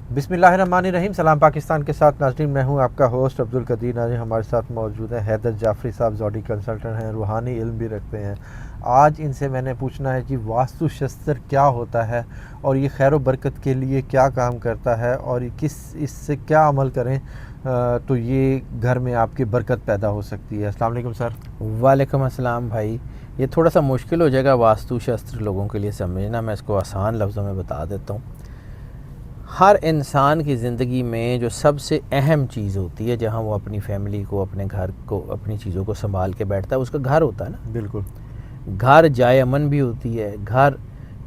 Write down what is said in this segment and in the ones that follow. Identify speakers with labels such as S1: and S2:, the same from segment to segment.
S1: बिस्मिल्लाहिर्रहमानिर्रहीम। सलाम पाकिस्तान के साथ नाज़रीन, मैं हूं आपका होस्ट अब्दुल कदीर नाज़रीन। हमारे साथ मौजूद हैं हैदर जाफरी साहब, ज़ौडी कंसल्टेंट हैं, रूहानी इल्म भी रखते हैं। आज इनसे मैंने पूछना है कि वास्तु शस्त्र क्या होता है और ये खैर बरकत के लिए क्या काम करता है और इससे क्या अमल करें तो ये घर में आपकी बरकत पैदा हो सकती है। अस्सलाम वालेकुम सर।
S2: वालेकुम अस्सलाम भाई। ये थोड़ा सा मुश्किल हो जाएगा वास्तु शास्त्र लोगों के लिए समझना, मैं इसको आसान लफ्ज़ों में बता देता हूँ। हर इंसान की ज़िंदगी में जो सबसे अहम चीज़ होती है, जहाँ वो अपनी फैमिली को, अपने घर को, अपनी चीज़ों को संभाल के बैठता है, उसका घर होता है ना।
S1: बिल्कुल।
S2: घर जाए अमन भी होती है, घर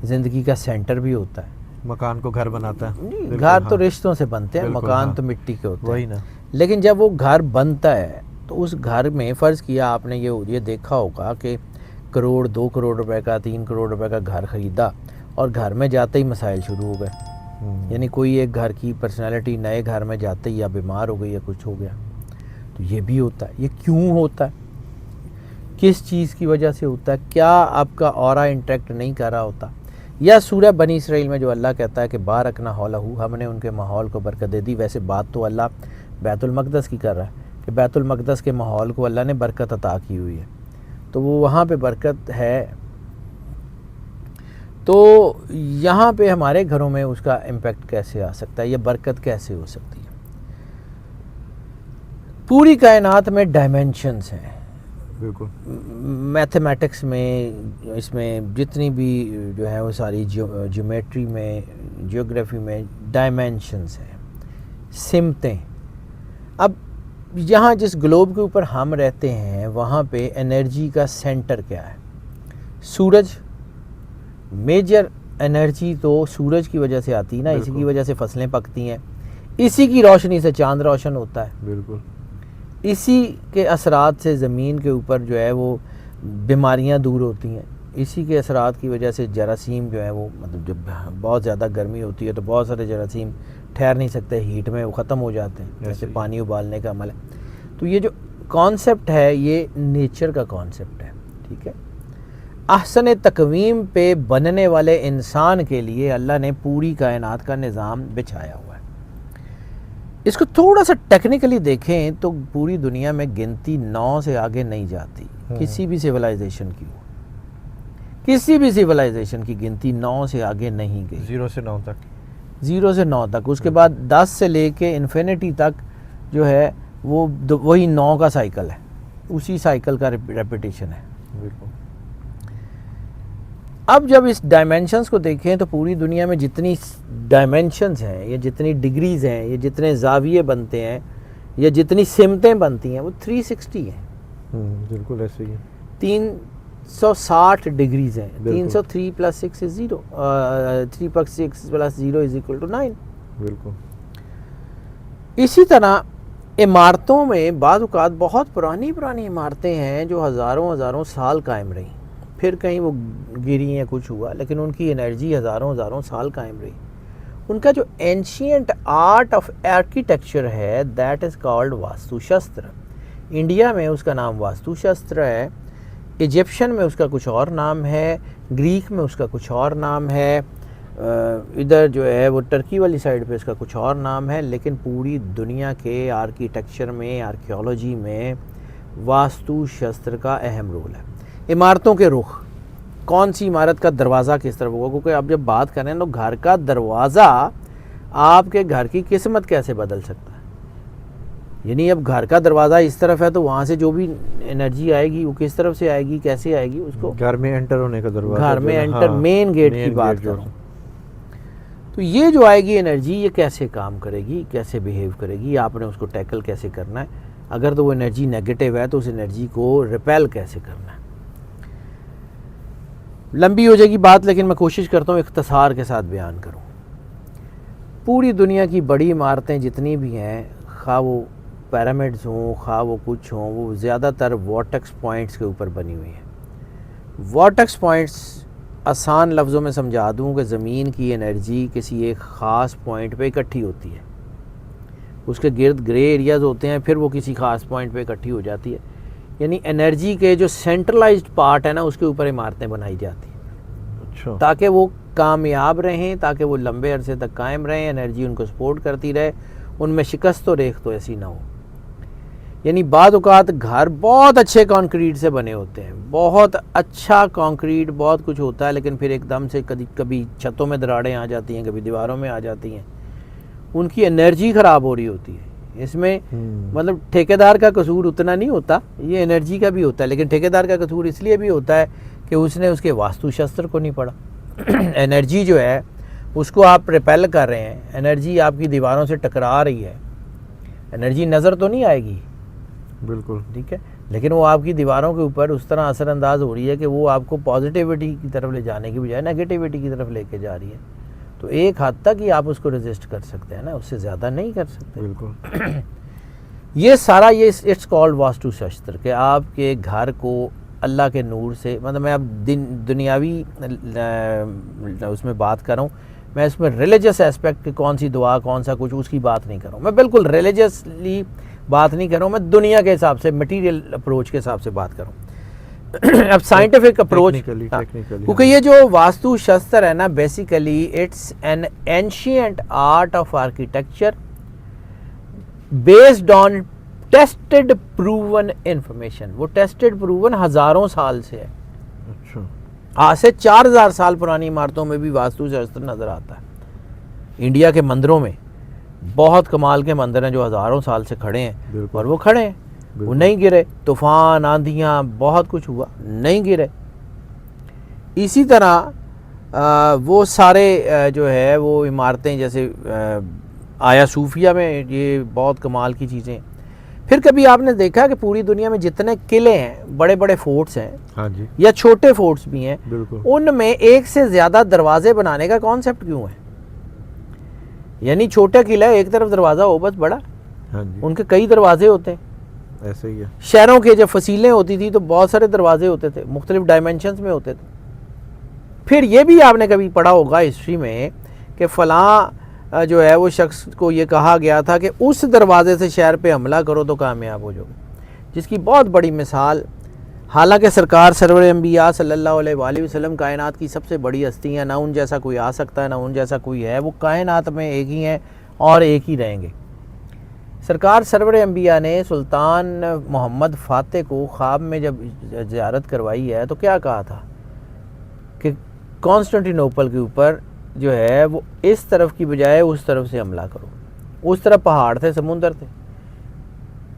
S2: ज़िंदगी का सेंटर भी होता है।
S1: मकान को घर बनाता है।
S2: घर तो
S1: हाँ।
S2: रिश्तों से बनते हैं, मकान
S1: हाँ।
S2: तो मिट्टी के होते हैं।
S1: वही ना।
S2: लेकिन जब वो घर बनता है तो उस घर में फ़र्ज़ किया आपने ये देखा होगा कि करोड़, 2 करोड़ रुपए का, 3 करोड़ रुपए का घर ख़रीदा और घर में जाते ही मसाइल शुरू हो गए। यानी कोई एक घर की पर्सनैलिटी नए घर में जाते ही या बीमार हो गई या कुछ हो गया। तो ये भी होता है। ये क्यों होता है, किस चीज़ की वजह से होता है? क्या आपका ऑरा इंटरेक्ट नहीं कर रहा होता? या सूरह बनी इसराइल में जो अल्लाह कहता है कि बारकना हौलहू, हमने उनके माहौल को बरकत दे दी। वैसे बात तो अल्लाह बैतुल मक़दस की कर रहा है कि बैतुल मक़दस के माहौल को अल्लाह ने बरकत अता की हुई है, तो वो वहाँ पे बरकत है। तो यहाँ पे हमारे घरों में उसका इम्पेक्ट कैसे आ सकता है, ये बरकत कैसे हो सकती है? पूरी कायनात में डायमेंशंस हैं।
S1: बिल्कुल।
S2: मैथमेटिक्स में, इसमें जितनी भी जो है वो सारी ज्योमेट्री में, ज्योग्राफी में डायमेंशंस हैं, सिमतें। अब यहाँ जिस ग्लोब के ऊपर हम रहते हैं वहाँ पे एनर्जी का सेंटर क्या है? सूरज। मेजर एनर्जी तो सूरज की वजह से आती है ना, इसी की वजह से फसलें पकती हैं, इसी की रोशनी से चांद रोशन होता है।
S1: बिल्कुल।
S2: इसी के असरात से ज़मीन के ऊपर जो है वो बीमारियां दूर होती हैं। इसी के असरात की वजह से जरासीम जो है वो, मतलब जब बहुत ज़्यादा गर्मी होती है तो बहुत सारे जरासीम ठहर नहीं सकते, हीट में वो ख़त्म हो जाते हैं, जैसे पानी उबालने का अमल है। तो ये जो कॉन्सेप्ट है ये नेचर का कॉन्सेप्ट है, ठीक है। अहसन तकवीम पे बनने वाले इंसान के लिए अल्लाह ने पूरी कायनात का निज़ाम बिछाया हुआ है। इसको थोड़ा सा टेक्निकली देखें तो पूरी दुनिया में गिनती 9 से आगे नहीं जाती। किसी भी सिविलाइजेशन की हो, किसी भी सिविलाइजेशन की गिनती 9 से आगे नहीं गई।
S1: 0 से 9 तक।
S2: 0 से 9 तक। उसके बाद 10 से लेके इन्फिनिटी तक जो है वो वही 9 का साइकिल है, उसी साइकिल का रेपिटेशन है।
S1: बिल्कुल।
S2: अब जब इस डायमेंशंस को देखें तो पूरी दुनिया में जितनी डायमेंशंस हैं, ये जितनी डिग्रीज़ हैं, ये जितने जाविये बनते हैं, या जितनी सिमतें बनती हैं, वो 360 हैं।
S1: बिल्कुल ऐसे ही है।
S2: 360 डिग्रीज़ हैं। 303 + 6 = 0, 3 + 6 + 0 = 9।
S1: बिल्कुल।
S2: इसी तरह इमारतों में बाज़ औक़ात बहुत पुरानी इमारतें हैं जो हज़ारों साल कायम रहीं, फिर कहीं वो गिरी या कुछ हुआ, लेकिन उनकी एनर्जी हज़ारों साल कायम रही। उनका जो एंशियंट आर्ट ऑफ आर्किटेक्चर है, that is called Vastushastra. India में उसका नाम वास्तुशास्त्र है, इजिप्शियन में उसका कुछ और नाम है, ग्रीक में उसका कुछ और नाम है, इधर जो है वो टर्की वाली साइड पे इसका कुछ और नाम है। लेकिन पूरी दुनिया के आर्किटेक्चर में, आर्कियोलॉजी में वास्तुशास्त्र का अहम रोल है। इमारतों के रुख, कौन सी इमारत का दरवाज़ा किस तरफ होगा, क्योंकि अब जब बात करें तो घर का दरवाज़ा आपके घर की किस्मत कैसे बदल सकता है। यानी अब घर का दरवाज़ा इस तरफ है तो वहाँ से जो भी एनर्जी आएगी वो किस तरफ से आएगी, कैसे आएगी, उसको
S1: घर में एंटर होने का दरवाज़ा,
S2: घर में एंटर, मेन गेट की बात कर रहा हूँ। तो ये जो आएगी एनर्जी, ये कैसे काम करेगी, कैसे बिहेव करेगी, आपने उसको टैकल कैसे करना है। अगर तो वो एनर्जी नेगेटिव है तो उस एनर्जी को रिपेल कैसे करना है। लंबी हो जाएगी बात, लेकिन मैं कोशिश करता हूँ इख्तिसार के साथ बयान करूँ। पूरी दुनिया की बड़ी इमारतें जितनी भी हैं, खा वो पिरामिड्स हों, खा वो कुछ हों, वो ज़्यादातर वॉर्टेक्स पॉइंट्स के ऊपर बनी हुई हैं। वॉर्टेक्स पॉइंट्स आसान लफ्ज़ों में समझा दूँ कि ज़मीन की एनर्जी किसी एक ख़ास पॉइंट पे इकट्ठी होती है, उसके गिर्द ग्रे एरियाज़ होते हैं, फिर वो किसी ख़ास पॉइंट पे इकट्ठी हो जाती है। यानी एनर्जी के जो सेंट्रलाइज्ड पार्ट है ना, उसके ऊपर इमारतें बनाई जाती हैं।
S1: अच्छा।
S2: ताकि वो कामयाब रहें, ताकि वो लंबे अरसे तक कायम रहें, एनर्जी उनको सपोर्ट करती रहे, उनमें शिकस्त तो रेख तो ऐसी ना हो। यानी बाद औक़ात घर बहुत अच्छे कंक्रीट से बने होते हैं, बहुत अच्छा कंक्रीट, बहुत कुछ होता है, लेकिन फिर एकदम से कभी छतों में दरारें आ जाती हैं, कभी दीवारों में आ जाती हैं, उनकी एनर्जी ख़राब हो रही होती है। इसमें मतलब ठेकेदार का कसूर उतना नहीं होता, ये एनर्जी का भी होता है, लेकिन ठेकेदार का कसूर इसलिए भी होता है कि उसने उसके वास्तुशास्त्र को नहीं पढ़ा। एनर्जी जो है उसको आप रिपेल कर रहे हैं, एनर्जी आपकी दीवारों से टकरा रही है, एनर्जी नज़र तो नहीं आएगी,
S1: बिल्कुल
S2: ठीक है, लेकिन वो आपकी दीवारों के ऊपर उस तरह असरअंदाज हो रही है कि वो आपको पॉजिटिविटी की तरफ ले जाने की बजाय नेगेटिविटी की तरफ लेके जा रही है। तो एक हद तक ही आप उसको रेजिस्ट कर सकते हैं ना, उससे ज़्यादा नहीं कर सकते।
S1: बिल्कुल
S2: ये सारा ये इट्स कॉल्ड वास्तुशास्त्र, कि आपके घर को अल्लाह के नूर से, मतलब मैं अब दुनियावी उसमें बात कर रहा हूँ, मैं इसमें रिलीजियस एस्पेक्ट की कौन सी दुआ कौन सा कुछ उसकी बात नहीं कर रहा हूँ, मैं बिल्कुल रिलीजियसली बात नहीं कर रहा हूँ, मैं दुनिया के हिसाब से मटेरियल अप्रोच के हिसाब से बात कर रहा हूँ। अब साइंटिफिक अप्रोच, क्योंकि ये जो वास्तु शास्त्र है ना, basically it's an ancient art of architecture based on tested proven information. वो टेस्टेड प्रूवन हज़ारों साल से है।
S1: अच्छा,
S2: आज से 4000 साल पुरानी इमारतों में भी वास्तु शास्त्र नज़र आता है। इंडिया के मंदिरों में बहुत कमाल के मंदिर हैं जो हज़ारों साल से खड़े हैं, और वो खड़े हैं, वो नहीं गिरे। तूफ़ान, आंधियाँ, बहुत कुछ हुआ, नहीं गिरे। इसी तरह वो सारे जो है वो इमारतें, जैसे आया सूफिया में ये बहुत कमाल की चीज़ें। फिर कभी आपने देखा कि पूरी दुनिया में जितने किले हैं, बड़े बड़े फोर्ट्स हैं,
S1: हाँ जी,
S2: या छोटे फोर्ट्स भी हैं,
S1: बिल्कुल,
S2: उनमें एक से ज़्यादा दरवाजे बनाने का कॉन्सेप्ट क्यों है? यानी छोटा किला है, एक तरफ दरवाज़ा हो बस बड़ा,
S1: हाँ जी,
S2: उनके कई दरवाजे होते हैं।
S1: ऐसे ही है।
S2: शहरों के जब फसीलें होती थी तो बहुत सारे दरवाजे होते थे, मुख्तलिफ डायमेंशंस में होते थे। फिर ये भी आपने कभी पढ़ा होगा हिस्ट्री में कि फ़लाँ जो है वो शख्स को ये कहा गया था कि उस दरवाजे से शहर पे हमला करो तो कामयाब हो जाओगे, जिसकी बहुत बड़ी मिसाल, हालांकि सरकार सरवर अंबिया सल्लल्लाहु अलैहि वसल्लम कायनात की सबसे बड़ी हस्ती हैं, ना उन जैसा कोई आ सकता है, ना उन जैसा कोई है, वो कायनात में एक ही हैं और एक ही रहेंगे। सरकार सरवर अंबिया ने सुल्तान मोहम्मद फ़ातिह को ख्वाब में जब ज़ियारत करवाई है तो क्या कहा था कि कॉन्स्टेंटिनोपल के ऊपर जो है वो इस तरफ की बजाय उस तरफ से हमला करो। उस तरफ पहाड़ थे, समुंदर थे।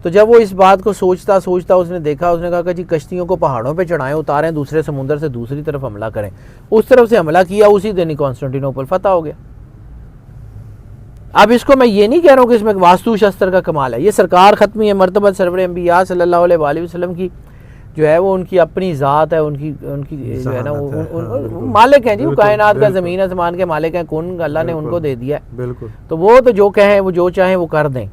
S2: तो जब वो इस बात को सोचता सोचता उसने देखा, उसने कहा कि जी कश्तियों को पहाड़ों पे चढ़ाएं, उतारें, दूसरे समुंदर से दूसरी तरफ हमला करें। उस तरफ से हमला किया, उसी दिन ही कॉन्स्टेंटिनोपल फतह हो गया। अब इसको मैं ये नहीं कह रहा हूँ कि इसमें वास्तु शास्त्र का कमाल है, ये सरकार ख़त्मी है मरतबत सरवर अंबिया सल्लल्लाहु अलैहि वसल्लम की जो है वो उनकी अपनी ज़ात है, उनकी जो है ना वो मालिक हैं जी, वो कायनात का, ज़मीन आसमान के मालिक हैं, कौन अल्लाह ने उनको दे दिया है।
S1: बिल्कुल,
S2: तो वो तो जो कहें, वो जो चाहें वो कर दें,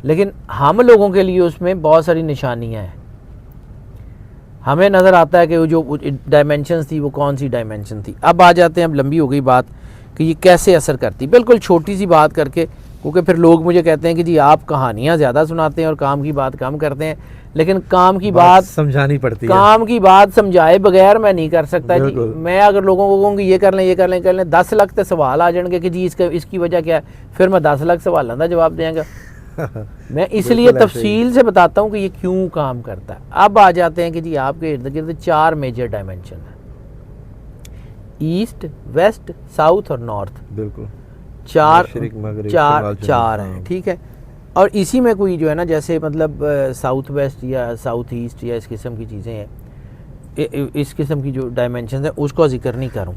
S2: लेकिन हम लोगों के लिए उसमें बहुत सारी निशानियां हैं। हमें नज़र आता है कि वो जो डायमेंशंस थी वो कौन सी डायमेंशन थी। अब आ जाते हैं, अब लंबी हो गई बात कि ये कैसे असर करती। बिल्कुल छोटी सी बात करके, क्योंकि फिर लोग मुझे कहते हैं कि जी आप कहानियाँ ज़्यादा सुनाते हैं और काम की बात कम करते हैं, लेकिन काम की बात
S1: समझानी पड़ती है।
S2: काम की बात समझाए बगैर मैं नहीं कर सकता जी। मैं अगर लोगों को कहूँगी ये कर लें, ये कर लें, कर लें, 10 लाख तो सवाल आ जाएंगे कि जी इसकी वजह क्या है, फिर मैं 10 लाख सवालों का जवाब देंगे। मैं इसलिए तफसील से बताता हूँ कि ये क्यों काम करता है। अब आ जाते हैं कि जी आपके इर्द गिर्द 4 मेजर डायमेंशन है, ईस्ट, वेस्ट, साउथ और नॉर्थ।
S1: बिल्कुल,
S2: चार
S1: चार
S2: हैं, ठीक है। और इसी में कोई जो है ना, जैसे मतलब साउथ वेस्ट या साउथ ईस्ट या इस किस्म की चीज़ें हैं, इस किस्म की जो डायमेंशन है उसको जिक्र नहीं करूँ।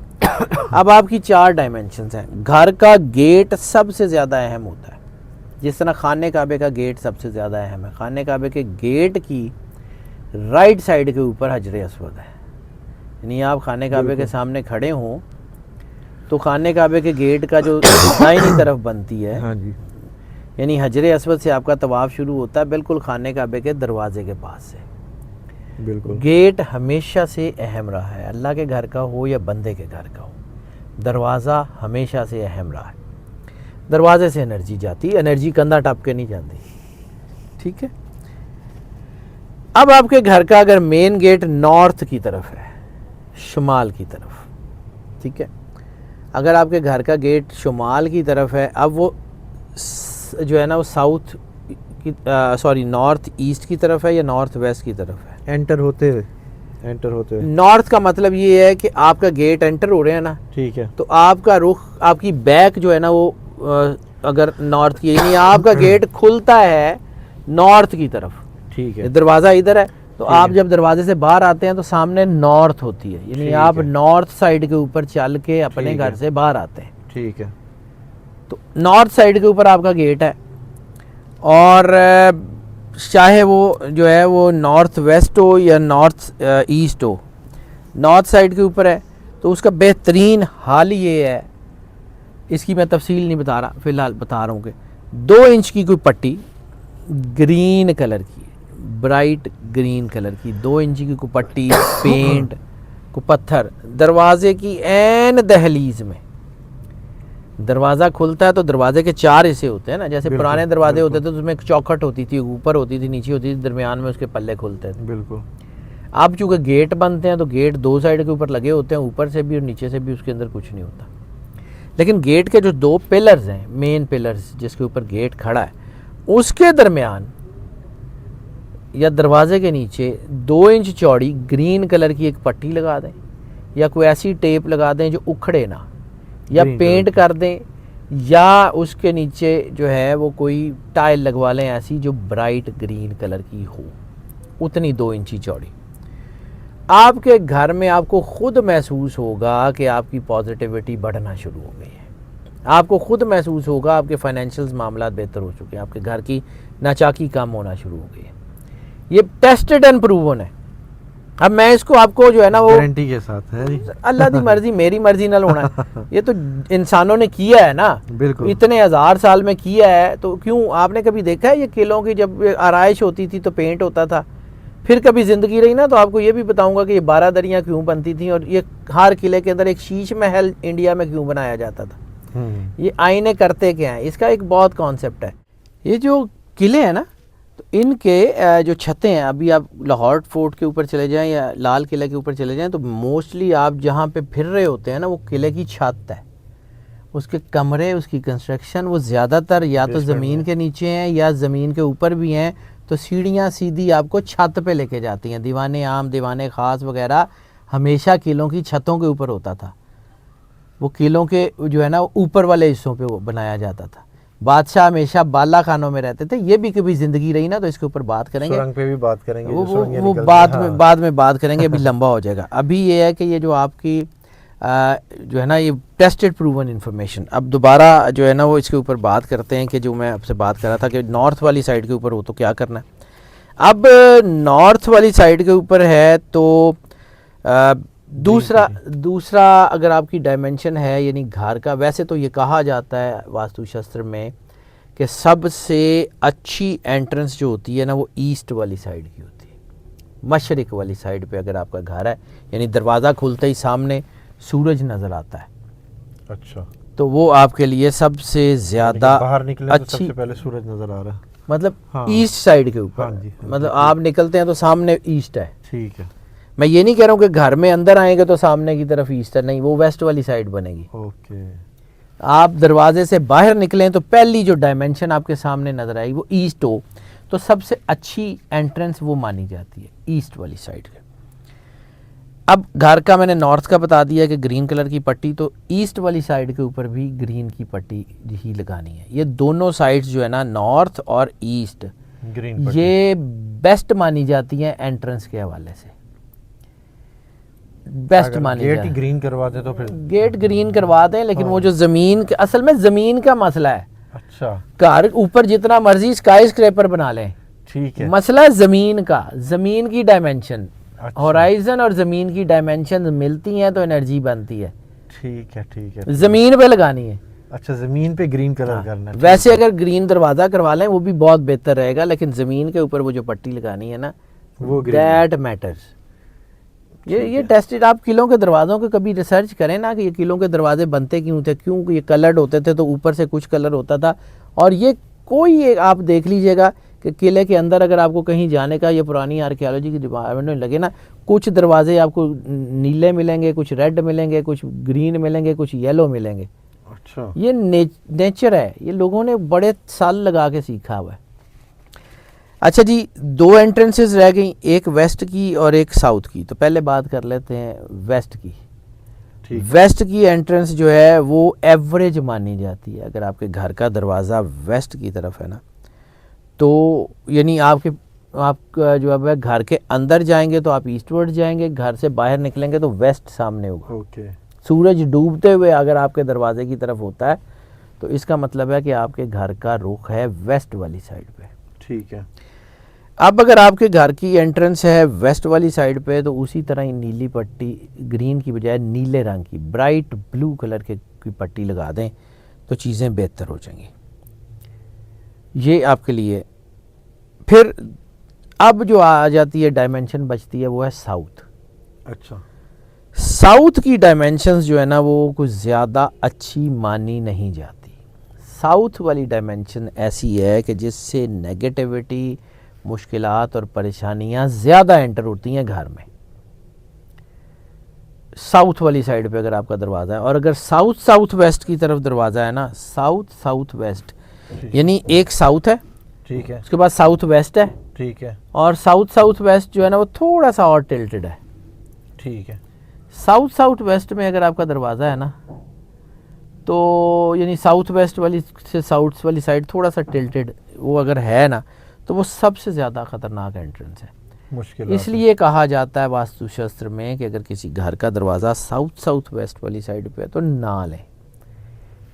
S2: अब आपकी 4 डायमेंशन हैं। घर का गेट सबसे ज़्यादा अहम होता है, जिस तरह खाने काबे का गेट सबसे ज़्यादा अहम है। खाने काबे के गेट की राइट साइड के ऊपर हजर अस्वद है, यानी आप खाने काबे के सामने खड़े हों तो खाने काबे के गेट का जो दाहिनी तरफ बनती है,
S1: हाँ जी,
S2: यानी हजर अस्वद से आपका तवाफ शुरू होता है, बिल्कुल खाने काबे के दरवाजे के पास से।
S1: बिल्कुल,
S2: गेट हमेशा से अहम रहा है, अल्लाह के घर का हो या बंदे के घर का हो, दरवाज़ा हमेशा से अहम रहा है। दरवाजे से एनर्जी जाती, एनर्जी कंधा टप के नहीं जाती, ठीक है। अब आपके घर का अगर मेन गेट नॉर्थ की तरफ है, शुमाल की तरफ, ठीक है, अगर आपके घर का गेट शुमाल की तरफ है, अब वो जो है ना वो साउथ की सॉरी नॉर्थ ईस्ट की तरफ है या नॉर्थ वेस्ट की तरफ है?
S1: एंटर होते हुए
S2: नॉर्थ का मतलब ये है कि आपका गेट एंटर हो रहे हैं ना,
S1: ठीक है,
S2: तो आपका रुख, आपकी बैक जो है ना वो अगर नॉर्थ की, यानी आपका गेट खुलता है नॉर्थ की तरफ,
S1: ठीक है,
S2: दरवाज़ा इधर है, तो
S1: ठीक
S2: आप
S1: है।
S2: जब दरवाजे से बाहर आते हैं तो सामने नॉर्थ होती है, यानी
S1: ठीक
S2: आप
S1: है।
S2: नॉर्थ साइड के ऊपर चल के अपने
S1: ठीक
S2: घर
S1: है।
S2: से बाहर आते हैं।
S1: ठीक है,
S2: तो नॉर्थ साइड के ऊपर आपका गेट है, और चाहे वो जो है वो नॉर्थ वेस्ट हो या नॉर्थ ईस्ट हो, नॉर्थ साइड के ऊपर है, तो उसका बेहतरीन हाल ये है, इसकी मैं तफसील नहीं बता रहा, फ़िलहाल बता रहा हूँ कि 2 इंच की कोई पट्टी ग्रीन कलर की, ब्राइट ग्रीन कलर की 2 इंच की कोई पट्टी, पेंट को पत्थर दरवाजे की एन दहलीज में, दरवाज़ा खुलता है तो दरवाजे के 4 हिस्से होते हैं ना, जैसे
S1: बिल्कुल,
S2: पुराने दरवाजे होते
S1: बिल्कुल।
S2: थे तो उसमें एक चौखट होती थी, ऊपर होती थी, नीचे होती थी, दरमियान में उसके पल्ले खुलते थे।
S1: बिल्कुल,
S2: अब चूँकि गेट बनते हैं तो गेट 2 साइड के ऊपर लगे होते हैं, ऊपर से भी और नीचे से भी, उसके अंदर कुछ नहीं होता। लेकिन गेट के जो 2 पिलर्स हैं, मेन पिलर्स जिसके ऊपर गेट खड़ा है, उसके दरमियान या दरवाजे के नीचे 2 इंच चौड़ी ग्रीन कलर की एक पट्टी लगा दें, या कोई ऐसी टेप लगा दें जो उखड़े ना, या
S1: ग्रीन
S2: पेंट
S1: कलर
S2: कर दें, या उसके नीचे जो है वो कोई टाइल लगवा लें ऐसी जो ब्राइट ग्रीन कलर की हो, उतनी 2 इंची चौड़ी। आपके घर में आपको खुद महसूस होगा कि आपकी पॉजिटिविटी बढ़ना शुरू हो गई है, आपको खुद महसूस होगा आपके फाइनेंशियल मामला बेहतर हो चुके हैं, आपके घर की नाचाकी कम होना शुरू हो गई है। ये टेस्टेड एंड प्रूवन है। अब मैं इसको आपको जो है ना वो
S1: गारंटी के साथ है जी।
S2: अल्लाह की मर्जी मेरी मर्जी ना होना है, ये तो इंसानों ने किया है ना,
S1: बिल्कुल।
S2: इतने 1000 साल में किया है, तो क्यों आपने कभी देखा है ये किलों की जब आराइश होती थी तो पेंट होता था? फिर कभी ज़िंदगी रही ना तो आपको ये भी बताऊंगा कि ये 12 दरियाँ क्यों बनती थी, और ये हर किले के अंदर एक शीश महल इंडिया में क्यों बनाया जाता था। ये आईने करते क्या हैं, इसका एक बहुत कॉन्सेप्ट है। ये जो किले हैं ना, तो इनके जो छतें हैं, अभी आप लाहौर फोर्ट के ऊपर चले जाएं या लाल किले के ऊपर चले जाएं, तो मोस्टली आप जहाँ पे फिर रहे होते हैं ना, वो किले की छत है, उसके कमरे, उसकी कंस्ट्रक्शन वो ज़्यादातर या तो ज़मीन के नीचे हैं या ज़मीन के ऊपर भी हैं, तो सीढ़ियाँ सीधी आपको छत पे लेके जाती हैं। दीवाने आम, दीवाने ख़ास वगैरह हमेशा किलों की छतों के ऊपर होता था, वो किलों के जो है ना ऊपर वाले हिस्सों पे वो बनाया जाता था। बादशाह हमेशा बाला खानों में रहते थे। ये भी कभी ज़िंदगी रही ना तो इसके ऊपर बात करेंगे,
S1: सुरंग पे भी बात करेंगे,
S2: वो
S1: जो सुरंगें
S2: वो
S1: निकलती
S2: बाद
S1: हैं,
S2: में
S1: हाँ।
S2: बाद में बात करेंगे, अभी लंबा हो जाएगा। अभी ये है कि ये जो आपकी जो है ना ये टेस्टेड प्रूवन इन्फॉर्मेशन, अब दोबारा जो है ना वो इसके ऊपर बात करते हैं कि जो मैं आपसे बात कर रहा था कि नॉर्थ वाली साइड के ऊपर हो तो क्या करना है। अब नॉर्थ वाली साइड के ऊपर है तो दूसरा अगर आपकी डायमेंशन है यानी घर का, वैसे तो ये कहा जाता है वास्तुशास्त्र में कि सबसे अच्छी एंट्रेंस जो होती है ना वो ईस्ट वाली साइड की होती है, मशरिक वाली साइड पे अगर आपका घर है, यानी दरवाज़ा खुलते ही सामने सूरज नज़र आता है,
S1: अच्छा,
S2: तो वो आपके लिए सबसे ज़्यादा
S1: बाहर निकले तो
S2: अच्छी,
S1: सबसे पहले सूरज नजर आ रहा है,
S2: मतलब
S1: हाँ।
S2: ईस्ट साइड के ऊपर,
S1: हाँ जी, हाँ
S2: मतलब
S1: जी,
S2: आप निकलते हैं तो सामने ईस्ट है।
S1: ठीक है,
S2: मैं ये नहीं कह रहा हूँ कि घर में अंदर आएंगे तो सामने की तरफ ईस्ट है, नहीं, वो वेस्ट वाली साइड बनेगी।
S1: ओके,
S2: आप दरवाजे से बाहर निकलें तो पहली जो डायमेंशन आपके सामने नज़र आएगी वो ईस्ट हो, तो सबसे अच्छी एंट्रेंस वो मानी जाती है ईस्ट वाली साइड के। अब घर का मैंने नॉर्थ का बता दिया कि ग्रीन कलर की पट्टी, तो ईस्ट वाली साइड के ऊपर भी ग्रीन की पट्टी ही लगानी है। ये दोनों साइड्स जो है ना, नॉर्थ और ईस्ट,
S1: ग्रीन
S2: ये बेस्ट मानी जाती हैं एंट्रेंस के हवाले से, बेस्ट मानी
S1: गेट
S2: जाती
S1: ही
S2: है।
S1: ग्रीन करवा दे तो फिर
S2: गेट ग्रीन करवा दें, लेकिन वो जो ज़मीन, असल में ज़मीन का मसला है।
S1: अच्छा,
S2: घर ऊपर जितना मर्जी स्काई स्क्रैपर बना लें,
S1: ठीक है,
S2: मसला है ज़मीन का, ज़मीन की डायमेंशन,
S1: अच्छा।
S2: होराइजन और ज़मीन की डायमेंशन मिलती हैं तो एनर्जी बनती है।
S1: ठीक है, ठीक है,
S2: ज़मीन पे लगानी है।
S1: अच्छा, जमीन पे ग्रीन कलर
S2: हाँ,
S1: करना है,
S2: वैसे अगर ग्रीन दरवाज़ा करवा लें वो भी बहुत बेहतर रहेगा, लेकिन ज़मीन के ऊपर वो जो पट्टी लगानी है ना,
S1: वो green
S2: दैट मैटर्स। ये टेस्टेड, आप किलों के दरवाज़ों के कभी रिसर्च करें ना कि ये किलों के दरवाजे बनते क्यों थे, क्यों ये कलर्ड होते थे, तो ऊपर से कुछ कलर होता था, और ये कोई एक आप देख लीजिएगा कि किले के अंदर अगर आपको कहीं जाने का, ये पुरानी आर्कियोलॉजी की डिपार्टमेंट में लगे ना, कुछ दरवाजे आपको नीले मिलेंगे, कुछ रेड मिलेंगे, कुछ ग्रीन मिलेंगे, कुछ येलो मिलेंगे।
S1: अच्छा।
S2: ये नेचर है, ये लोगों ने बड़े साल लगा के सीखा हुआ है। अच्छा जी, 2 एंट्रेंसेस रह गई, एक वेस्ट की और एक साउथ की। तो पहले बात कर लेते हैं वेस्ट की।
S1: ठीक।
S2: वेस्ट की एंट्रेंस जो है वो एवरेज मानी जाती है। अगर आपके घर का दरवाज़ा वेस्ट की तरफ है ना, तो यानी आपका जो है घर के अंदर जाएंगे तो आप ईस्टवर्ड जाएंगे, घर से बाहर निकलेंगे तो वेस्ट सामने होगा।
S1: ओके।
S2: सूरज डूबते हुए अगर आपके दरवाजे की तरफ होता है तो इसका मतलब है कि आपके घर का रुख है वेस्ट वाली साइड पे।
S1: ठीक है।
S2: अब अगर आपके घर की एंट्रेंस है वेस्ट वाली साइड पे, तो उसी तरह ही नीली पट्टी, ग्रीन की बजाय नीले रंग की ब्राइट ब्लू कलर की पट्टी लगा दें तो चीज़ें बेहतर हो जाएंगी। ये आपके लिए। फिर अब जो आ जाती है डायमेंशन बचती है वो है साउथ।
S1: अच्छा।
S2: साउथ की डायमेंशंस जो है ना वो कुछ ज़्यादा अच्छी मानी नहीं जाती। साउथ वाली डायमेंशन ऐसी है कि जिससे नेगेटिविटी, मुश्किलात और परेशानियां ज़्यादा एंटर होती हैं घर में। साउथ वाली साइड पे अगर आपका दरवाज़ा है, और अगर साउथ साउथ वेस्ट की तरफ दरवाज़ा है ना, साउथ साउथ वेस्ट यानी एक साउथ है,
S1: ठीक है,
S2: उसके बाद साउथ वेस्ट है,
S1: ठीक है,
S2: और साउथ साउथ वेस्ट जो है ना वो थोड़ा सा और टिल्टेड है।
S1: ठीक है।
S2: साउथ साउथ वेस्ट में अगर आपका दरवाज़ा है ना, तो यानी साउथ वेस्ट वाली से साउथ वाली साइड थोड़ा सा टिल्टेड वो अगर है ना, तो वो सबसे ज़्यादा ख़तरनाक एंट्रेंस है।
S1: मुश्किल।
S2: इसलिए कहा जाता है वास्तुशास्त्र में कि अगर किसी घर का दरवाज़ा साउथ साउथ वेस्ट वाली साइड पे है तो ना लें,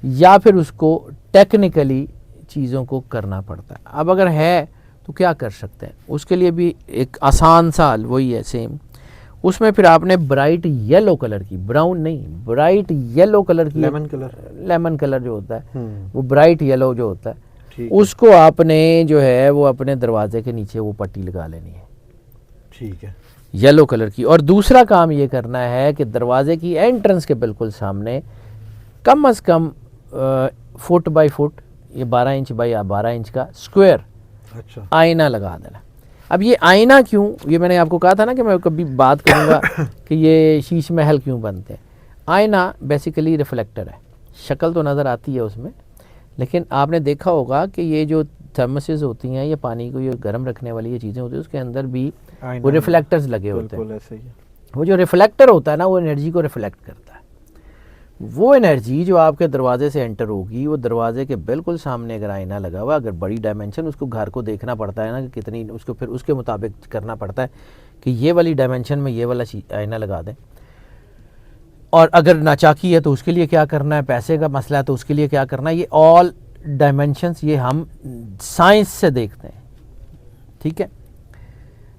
S2: या फिर उसको टेक्निकली चीज़ों को करना पड़ता है। अब अगर है तो क्या कर सकते हैं, उसके लिए भी एक आसान सा हल वही है सेम। उसमें फिर आपने ब्राइट येलो कलर की, ब्राउन नहीं, ब्राइट येलो कलर की, लेमन कलर जो होता है वो ब्राइट येलो जो होता है, उसको आपने जो है वो अपने दरवाजे के नीचे वो पट्टी लगा लेनी है।
S1: ठीक है।
S2: येलो कलर की। और दूसरा काम ये करना है कि दरवाजे की एंट्रेंस के बिल्कुल सामने कम से कम फुट बाई फुट, ये 12 इंच बाई 12 इंच का स्क्वायर
S1: अच्छा
S2: आईना लगा देना। अब ये आईना क्यों, ये मैंने आपको कहा था ना कि मैं कभी बात करूँगा कि ये शीश महल क्यों बनते हैं। आईना बेसिकली रिफ्लेक्टर है, शक्ल तो नज़र आती है उसमें, लेकिन आपने देखा होगा कि ये जो थर्मसेस होती हैं, ये पानी को ये गर्म रखने वाली ये चीज़ें होती हैं, उसके अंदर भी वो रिफ्लेक्टर्स लगे होते हैं।
S1: ऐसे ही है।
S2: वो जो रिफ्लेक्टर होता है ना, वो एनर्जी को रिफ्लेक्ट करता है। वो एनर्जी जो आपके दरवाजे से एंटर होगी, वो दरवाजे के बिल्कुल सामने अगर आईना लगा हुआ, अगर बड़ी डायमेंशन, उसको घर को देखना पड़ता है ना कि कितनी, उसको फिर उसके मुताबिक करना पड़ता है कि ये वाली डायमेंशन में ये वाला आईना लगा दें। और अगर नाचाकी है तो उसके लिए क्या करना है, पैसे का मसला है तो उसके लिए क्या करना है, ये ऑल डायमेंशंस ये हम साइंस से देखते हैं। ठीक है।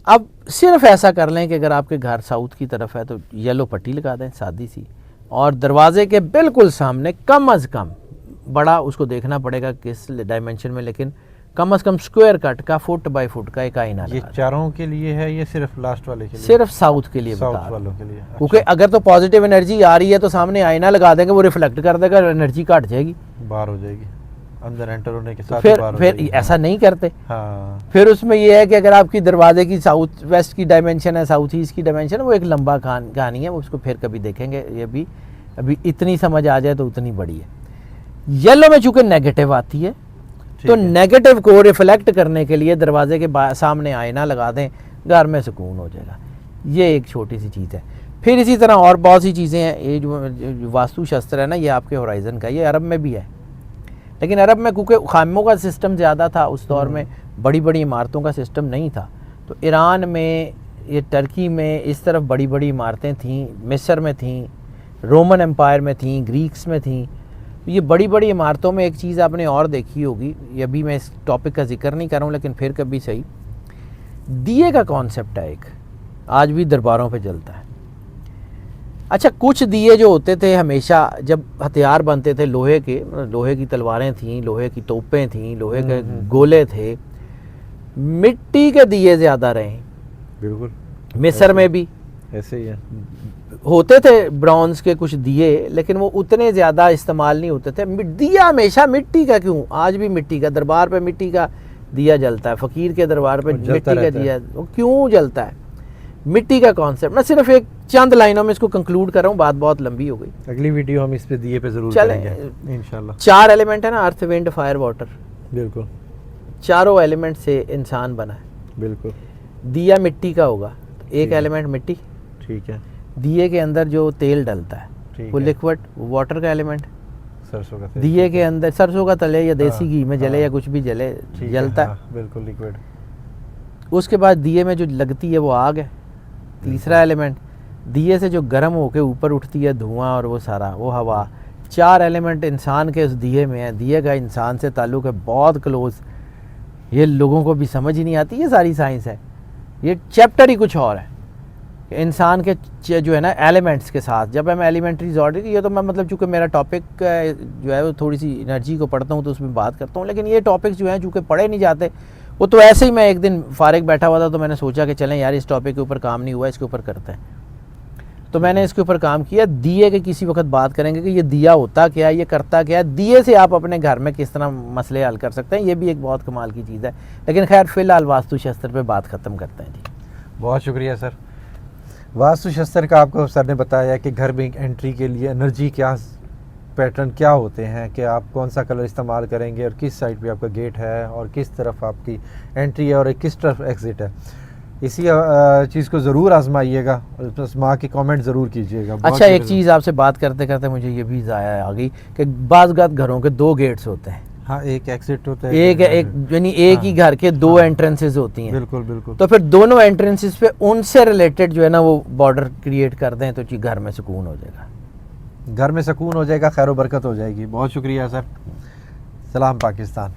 S2: अब सिर्फ ऐसा कर लें कि अगर आपके घर साउथ की तरफ है तो येलो पट्टी लगा दें सादी सी, और दरवाजे के बिल्कुल सामने कम से कम, बड़ा उसको देखना पड़ेगा किस डायमेंशन में, लेकिन कम से कम स्क्वायर कट का फुट बाय फुट का एक आईना लगा।
S1: ये चारों के लिए है, ये सिर्फ लास्ट वाले के लिए?
S2: सिर्फ साउथ के लिए,
S1: साउथ वालों के लिए।
S2: क्योंकि अगर तो पॉजिटिव एनर्जी आ रही है तो सामने आईना लगा देंगे, वो रिफ्लेक्ट कर देगा, एनर्जी घट जाएगी,
S1: बाहर हो जाएगी, अंदर एंटर होने के साथ
S2: फिर ऐसा नहीं करते।
S1: हाँ।
S2: फिर उसमें ये है कि अगर आपकी दरवाजे की साउथ वेस्ट की डायमेंशन है, साउथ ईस्ट की डायमेंशन, वो एक लंबा कहानी है, उसको फिर कभी देखेंगे। ये भी अभी इतनी समझ आ जाए तो उतनी बड़ी है। येलो में चूंकि नेगेटिव आती है, तो नेगेटिव को रिफ्लेक्ट करने के लिए दरवाजे के सामने आईना लगा दें, घर में सुकून हो जाएगा। ये एक छोटी सी चीज़ है। फिर इसी तरह और बहुत सी चीज़ें हैं। ये जो वास्तुशास्त्र है ना, ये आपके होराइज़न का, ये अरब में भी है, लेकिन अरब में क्योंकि खामों का सिस्टम ज़्यादा था उस दौर में, बड़ी बड़ी इमारतों का सिस्टम नहीं था, तो ईरान में, ये टर्की में इस तरफ बड़ी बड़ी इमारतें थीं, मिस्र में थीं, रोमन एम्पायर में थीं, ग्रीक्स में थीं। ये बड़ी बड़ी इमारतों में एक चीज़ आपने और देखी होगी, ये अभी मैं इस टॉपिक का जिक्र नहीं कर रहा हूँ, लेकिन फिर कभी सही, दिए का कॉन्सेप्ट है एक, आज भी दरबारों पे जलता है। अच्छा, कुछ दिए जो होते थे हमेशा जब हथियार बनते थे लोहे के, लोहे की तलवारें थीं, लोहे की तोपें थीं, लोहे के गोले थे, मिट्टी के दिए ज़्यादा रहे। बिल्कुल, मिस्र में भी
S1: ऐसे ही है,
S2: होते थे ब्रॉन्ज के कुछ दिए, लेकिन वो उतने ज़्यादा इस्तेमाल नहीं होते थे। दिया हमेशा मिट्टी का क्यों, आज भी मिट्टी का, दरबार पे मिट्टी का दिया जलता है, फ़कीर के दरबार पे
S1: वो जलता
S2: मिट्टी का
S1: रहता है।
S2: दिया, वो क्यों जलता है? मिट्टी का कॉन्सेप्ट मैं सिर्फ एक चंद लाइनों में इसको कंक्लूड कर रहा हूँ, बात बहुत लंबी हो गई।
S1: अगली वीडियो हम इस पे दिए पे ज़रूर
S2: चलें।
S1: करेंगे इंशाल्लाह।
S2: 4 एलिमेंट है ना, अर्थ, विंड, फायर, वाटर,
S1: बिल्कुल
S2: चारों एलिमेंट से इंसान बना है।
S1: बिल्कुल
S2: दिया मिट्टी का होगा, तो एक
S1: ठीक है।
S2: एलिमेंट मिट्टी,
S1: ठीक है
S2: दिए के अंदर जो तेल डलता है
S1: ठीक
S2: वो
S1: है।
S2: लिक्विड वाटर का एलिमेंट,
S1: सरसों का तेल,
S2: दिए
S1: ठीक
S2: के
S1: है।
S2: अंदर सरसों का तले या देसी
S1: हाँ,
S2: घी में जले
S1: हाँ।
S2: या कुछ भी जले,
S1: ठीक
S2: जलता है।
S1: हाँ, बिल्कुल लिक्विड।
S2: उसके बाद दिए में जो लगती है वो आग है, तीसरा एलिमेंट। दिए से जो गर्म होके ऊपर उठती है धुआं और वो सारा वो हवा। 4 एलिमेंट इंसान के उस दिए में है। दिए का इंसान से ताल्लुक़ है बहुत क्लोज, ये लोगों को भी समझ ही नहीं आती, ये सारी साइंस है, ये चैप्टर ही कुछ और है कि इंसान के जो है ना एलिमेंट्स के साथ। जब हम एलिमेंट्री जॉडी, ये तो मैं मतलब चूँकि मेरा टॉपिक जो है वो थोड़ी सी एनर्जी को पढ़ता हूँ तो उसमें बात करता हूँ, लेकिन ये टॉपिक्स जो हैं चूँकि पढ़े नहीं जाते, वो तो ऐसे ही मैं एक दिन फारिग बैठा हुआ था तो मैंने सोचा कि चलें यार इस टॉपिक के ऊपर काम नहीं हुआ, इसके ऊपर करते हैं, तो मैंने इसके ऊपर काम किया। दिए के किसी वक्त बात करेंगे कि ये दिया होता क्या है, ये करता क्या है, दिए से आप अपने घर में किस तरह मसले हल कर सकते हैं, ये भी एक बहुत कमाल की चीज़ है। लेकिन खैर फ़िलहाल वास्तुशास्त्र पे बात ख़त्म करते हैं जी।
S1: बहुत शुक्रिया सर। वास्तुशास्त्र का आपको सर ने बताया कि घर में एंट्री के लिए एनर्जी क्या पैटर्न क्या होते हैं, कि आप कौन सा कलर इस्तेमाल करेंगे और किस साइड पे आपका गेट है और किस तरफ आपकी एंट्री है और किस तरफ एग्ज़िट है। इसी चीज़ को ज़रूर आजमाइएगा और आजमा के कमेंट ज़रूर कीजिएगा। बहुत
S2: अच्छा, एक
S1: शुक्रिया।
S2: चीज़ आपसे बात करते करते मुझे ये भी ज़ाया आ गई कि बाज़-औक़ात घरों के 2 गेट्स होते हैं,
S1: हाँ, एक एग्ज़िट होता है,
S2: एक यानी एक ही घर के 2
S1: हाँ।
S2: एंट्रेंसेस होती हैं।
S1: बिल्कुल बिल्कुल।
S2: तो फिर दोनों एंट्रेंसेस पे उनसे रिलेटेड जो है ना वो बॉर्डर क्रिएट कर दें तो जी घर में सुकून हो जाएगा,
S1: घर में सुकून हो जाएगा, खैर व बरकत हो जाएगी। बहुत शुक्रिया सर। सलाम पाकिस्तान।